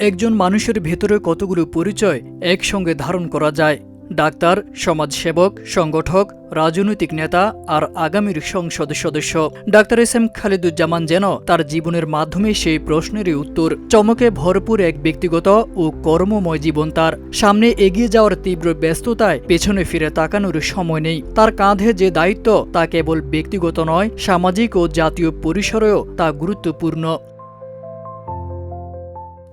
একজন মানুষের ভেতরে কতগুলো পরিচয় একসঙ্গে ধারণ করা যায়। ডাক্তার, সমাজসেবক, সংগঠক, রাজনৈতিক নেতা আর আগামীর সংসদ সদস্য। ডাক্তার এস এম খালিদুজ্জামান যেন তার জীবনের মাধ্যমে সেই প্রশ্নেরই উত্তর। চমকে ভরপুর এক ব্যক্তিগত ও কর্মময় জীবন তার। সামনে এগিয়ে যাওয়ার তীব্র ব্যস্ততায় পেছনে ফিরে তাকানোর সময় নেই। তার কাঁধে যে দায়িত্ব তা কেবল ব্যক্তিগত নয়, সামাজিক ও জাতীয় পরিসরেও তা গুরুত্বপূর্ণ।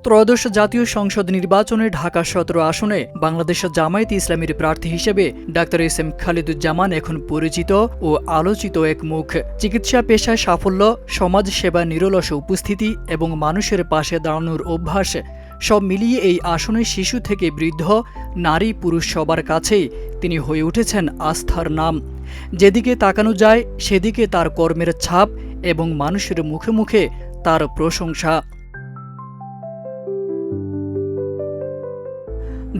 ত্রয়োদশ জাতীয় সংসদ নির্বাচনে ঢাকা ১৭ আসনে বাংলাদেশ জামায়াতে ইসলামীর প্রার্থী হিসেবে ডাক্তার এস এম খালিদুজ্জামান এখন পরিচিত ও আলোচিত এক মুখ। চিকিৎসা পেশায় সাফল্য, সমাজসেবা নিরলস উপস্থিতি এবং মানুষের পাশে দাঁড়ানোর অভ্যাস সব মিলিয়ে এই আসনে শিশু থেকে বৃদ্ধ, নারী পুরুষ সবার কাছেই তিনি হয়ে উঠেছেন আস্থার নাম। যেদিকে তাকানো যায় সেদিকে তার কর্মের ছাপ এবং মানুষের মুখে মুখে তার প্রশংসা।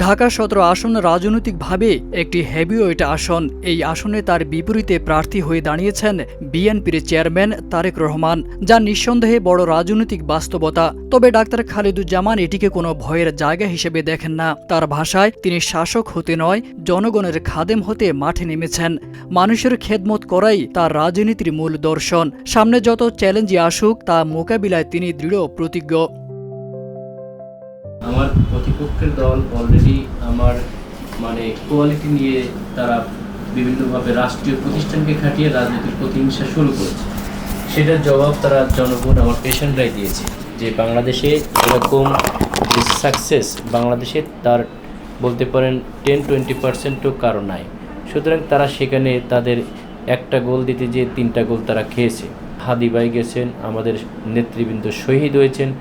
ঢাকা ১৭ আসন রাজনৈতিকভাবে একটি হেভিওয়েট আসন। এই আসনে তার বিপরীতে প্রার্থী হয়ে দাঁড়িয়েছেন বিএনপির চেয়ারম্যান তারেক রহমান, যা নিঃসন্দেহে বড় রাজনৈতিক বাস্তবতা। তবে ডাক্তার খালিদুজ্জামান এটিকে কোনো ভয়ের জায়গা হিসেবে দেখেন না। তার ভাষায় তিনি শাসক হতে নয়, জনগণের খাদেম হতে মাঠে নেমেছেন। মানুষের খেদমত করাই তার রাজনীতির মূল দর্শন। সামনে যত চ্যালেঞ্জই আসুক তা মোকাবিলায় তিনি দৃঢ় প্রতিজ্ঞ। আমার প্রতিপক্ষের দল অলরেডি আমার কোয়ালিটি নিয়ে তারা বিভিন্নভাবে রাষ্ট্রীয় প্রতিষ্ঠানকে খাটিয়ে রাজনৈতিক প্রতিহিংসা শুরু করেছে। সেটার জবাব তারা জনগণ, আমার পেশেন্টরাই দিয়েছে যে বাংলাদেশে এরকম যে সাকসেস বাংলাদেশে তার বলতে পারেন 10-20%ও কারো নাই। সুতরাং তারা সেখানে তাদের একটা গোল দিতে যে 3টা গোল তারা খেয়েছে। হাদি ভাই গেছেন, আমাদের নেতৃবৃন্দ শহীদ হয়েছেন।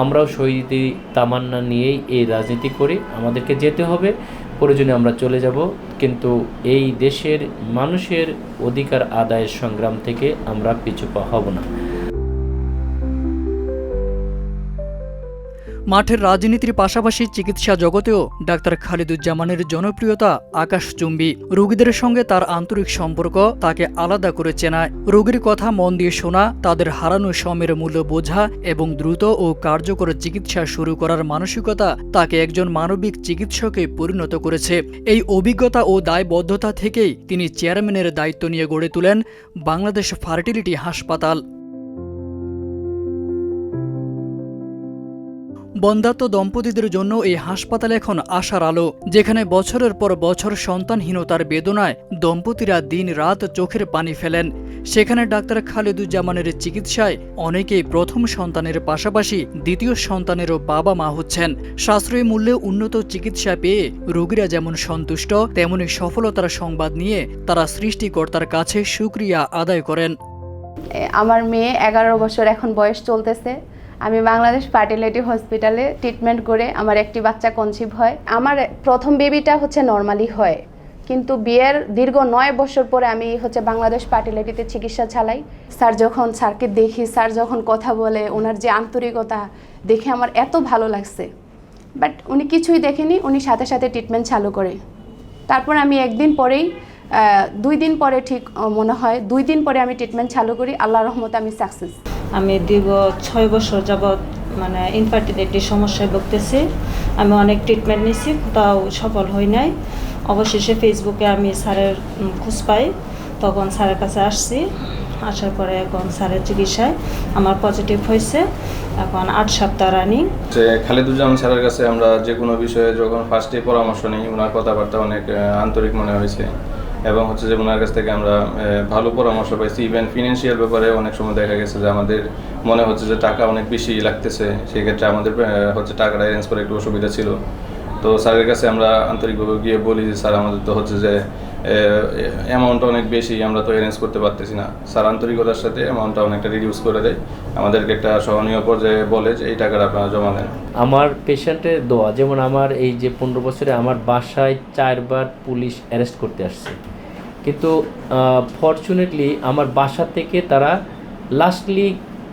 আমরাও শহীদি তামান্না নিয়েই এই রাজনীতি করি। আমাদেরকে যেতে হবে, প্রয়োজনে আমরা চলে যাব, কিন্তু এই দেশের মানুষের অধিকার আদায়ের সংগ্রাম থেকে আমরা পিছু পা হব না। মাঠের রাজনীতির পাশাপাশি চিকিৎসা জগতেও ডাক্তার খালিদুজ্জামানের জনপ্রিয়তা আকাশচুম্বী। রোগীদের সঙ্গে তার আন্তরিক সম্পর্ক তাকে আলাদা করে চেনায়। রোগীর কথা মন দিয়ে শোনা, তাদের হারানো সময়ের মূল্য বোঝা এবং দ্রুত ও কার্যকর চিকিৎসা শুরু করার মানসিকতা তাকে একজন মানবিক চিকিৎসকে পরিণত করেছে। এই অভিজ্ঞতা ও দায়বদ্ধতা থেকেই তিনি চেয়ারম্যানের দায়িত্ব নিয়ে গড়ে তোলেন বাংলাদেশ ফার্টিলিটি হাসপাতাল। বন্ধ্যাত্ব দম্পতিদের জন্য এই হাসপাতাল এখন আশার আলো, যেখানে বছরের পর বছর সন্তানহীনতার বেদনায় দম্পতিরা দিন রাত চোখের পানি ফেলেন। সেখানে ডাক্তার খালিদুজ্জামানের চিকিৎসায় অনেকেই প্রথম সন্তানের পাশাপাশি দ্বিতীয় সন্তানেরও বাবা মা হচ্ছেন। সাশ্রয়ী মূল্যে উন্নত চিকিৎসা পেয়ে রোগীরা যেমন সন্তুষ্ট, তেমনি সফলতার সংবাদ নিয়ে তারা সৃষ্টিকর্তার কাছে শুকরিয়া আদায় করেন। আমার মেয়ে 11 বছর এখন বয়স চলতেছে। আমি বাংলাদেশ ফার্টিলিটি হসপিটালে ট্রিটমেন্ট করে আমার একটি বাচ্চা কনসিভ হয়। আমার প্রথম বেবিটা নর্মালি হয়, কিন্তু বিয়ের দীর্ঘ 9 বছর পরে আমি বাংলাদেশ ফার্টিলিটিতে চিকিৎসা চালাই। স্যারকে দেখি, স্যার যখন কথা বলে, ওনার যে আন্তরিকতা দেখে আমার এত ভালো লাগছে। বাট উনি কিছুই দেখেনি, উনি সাথে সাথে ট্রিটমেন্ট চালু করে। তারপর আমি 2 দিন পরে ঠিক মনে হয় 2 দিন পরে আমি ট্রিটমেন্ট চালু করি। আল্লাহর রহমতে আমি সাকসেস। আমি দীর্ঘ 6 বছর যাবৎ ইনফার্টিলিটির সমস্যায় ভুগতেছি। আমি অনেক ট্রিটমেন্ট নিয়েছি, তাও সফল হই নাই। অবশেষে ফেসবুকে আমি স্যারের খোঁজ পাই, তখন স্যারের কাছে আসছি। আসার পরে এখন স্যারের চিকিৎসায় আমার পজিটিভ হয়েছে। এখন 8 সপ্তাহ রানিং। খালিদুজ্জামান স্যারের কাছে আমরা যে কোনো বিষয়ে যখন ফার্স্টে পরামর্শ নিই, ওনার কথাবার্তা অনেক আন্তরিক মনে হয়েছে এবং যে ওনার কাছ থেকে আমরা ভালো পরামর্শ পাইছি। ইভেন ফিনান্সিয়াল ব্যাপারে অনেক সময় দেখা গেছে যে আমাদের মনে হচ্ছে যে টাকা অনেক বেশি লাগতেছে, সেক্ষেত্রে আমাদের টাকাটা অ্যারেঞ্জ করে একটু অসুবিধা ছিল। তো স্যারের কাছে আমরা আন্তরিকভাবে গিয়ে বলি যে স্যার আমাদের তো যে অ্যামাউন্টটা অনেক বেশি, আমরা তো অ্যারেঞ্জ করতে পারতেছি না। স্যার আন্তরিকতার সাথে অ্যামাউন্টটা অনেকটা রিডিউস করে দেয়, আমাদেরকে একটা সহনীয় পর্যায়ে বলে যে এই টাকাটা আপনারা জমা দেন। আমার পেশেন্টের দোয়া, যেমন আমার এই যে 15 বছরে আমার বাসায় 4 বার পুলিশ অ্যারেস্ট করতে আসছে, কিন্তু ফরচুনেটলি আমার বাসা থেকে তারা লাস্টলি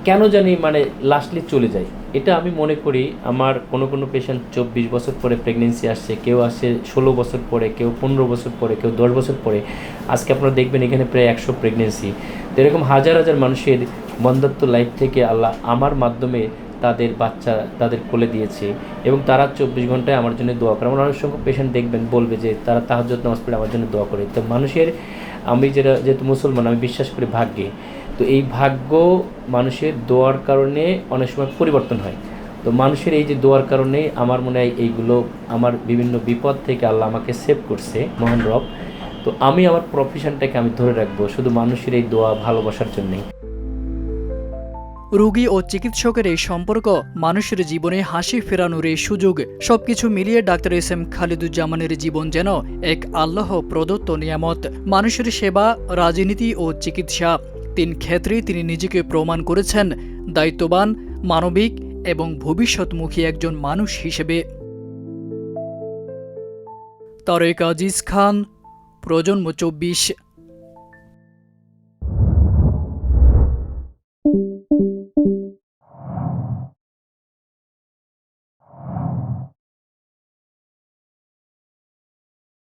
কেন জানি লাস্টলি চলে যায়। এটা আমি মনে করি আমার কোনো পেশেন্ট 24 বছর পরে প্রেগনেন্সি আসছে, কেউ আসছে 16 বছর পরে, কেউ 15 বছর পরে, কেউ 10 বছর পরে। আজকে আপনারা দেখবেন এখানে প্রায় 100 প্রেগনেন্সি। তো এরকম হাজার হাজার মানুষের বন্ধ্যাত্ব লাইফ থেকে আল্লাহ আমার মাধ্যমে তাদের বাচ্চা তাদের কোলে দিয়েছে এবং তারা 24 ঘন্টায় আমার জন্য দোয়া করে। আমার অনেক সংখ্যক পেশেন্ট দেখবেন বলবে যে তারা তাহাজ্জুদ নামাজ পড়ে আমার জন্য দোয়া করে। তো মানুষের, আমি যেহেতু মুসলমান, আমি বিশ্বাস করি ভাগ্যে। তো এই ভাগ্য মানুষের দোয়ার কারণে অনেক সময় পরিবর্তন হয়। তো মানুষের এই যে দোয়ার কারণে আমার মনে হয় এইগুলো, আমার বিভিন্ন বিপদ থেকে আল্লাহ আমাকে সেভ করছে, মহান রব। তো আমি আমার প্রফেশনটাকে আমি ধরে রাখবো শুধু মানুষের এই দোয়া ভালোবাসার জন্যই। রোগী ও চিকিৎসকের এই সম্পর্ক, মানুষের জীবনে হাসি ফেরানোর এই সুযোগ, সবকিছু মিলিয়ে ডাক্তার এস এম খালিদুজ্জামানের জীবন যেন এক আল্লাহ প্রদত্ত নিয়ামত। মানুষের সেবা, রাজনীতি ও চিকিৎসা, 3 ক্ষেত্রেই তিনি নিজেকে প্রমাণ করেছেন দায়িত্ববান, মানবিক এবং ভবিষ্যৎমুখী একজন মানুষ হিসেবে। তারেক আজিজ খান, প্রজন্ম 24।